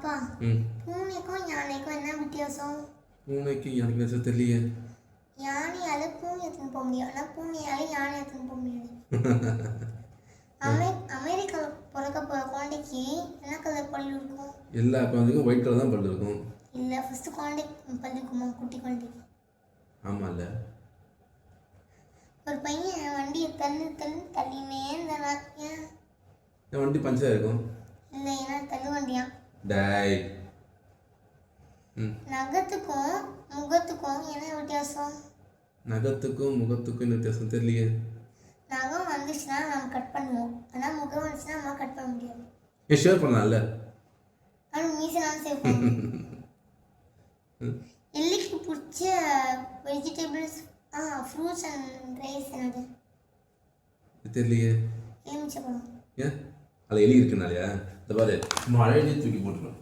அப்பா பூனைக்கும் யானைக்கும் என்ன வித்தியாசம்? பூனைக்கு யானைக்கு வித்தியாசம் தெரியலையே. யானையால பூனை எடுத்துன்னு போக முடியும், ஆனால் பூனையால யானை எடுத்துன்னு போக முடியாது. அமெரிக்காவில் பிறக்க போகிற குழந்தைக்கு என்ன கலர் பல்லு இருக்கும்? எல்லா குழந்தைக்கும் ஒயிட் கலர் தான் பல்லு இருக்கும். இல்லை, ஃபஸ்ட்டு குழந்தைக்கு பல்லு இருக்குமா? குட்டி குழந்தைக்கு. ஆமாம். இல்லை, ஒரு பையன் வண்டியை தள்ளினே இருந்தானா? ஏன்? என் வண்டி பஞ்சர் இருக்கும். இல்லை, ஏன்னா தள்ளு வண்டியா. டாய். நகத்துக்கும் முகத்துக்கும் என்ன வித்தியாசம்? நகத்துக்கும் முகத்துக்கும் என்ன வித்தியாசம் தெரியலையே. நகம் வந்துச்சுன்னா நம்ம கட் பண்ணுவோம், ஆனால் முகம் வந்துச்சுன்னா நம்ம கட் பண்ண முடியாது. ஷேர் பண்ணலாம்ல. ஆனால் மீசனாலும் சேவ் பண்ணுவோம். எல்லிக்கு பிடிச்ச வெஜிடபிள்ஸ் ஃப்ரூட்ஸ் அண்ட் ரைஸ் என்னது? தெரியலையே. எலுமிச்சை பழம். ஏன்? அதில் எலி இருக்குனாலையா? இந்த பாரு, மழையிலே தூக்கி போட்டுருவேன்.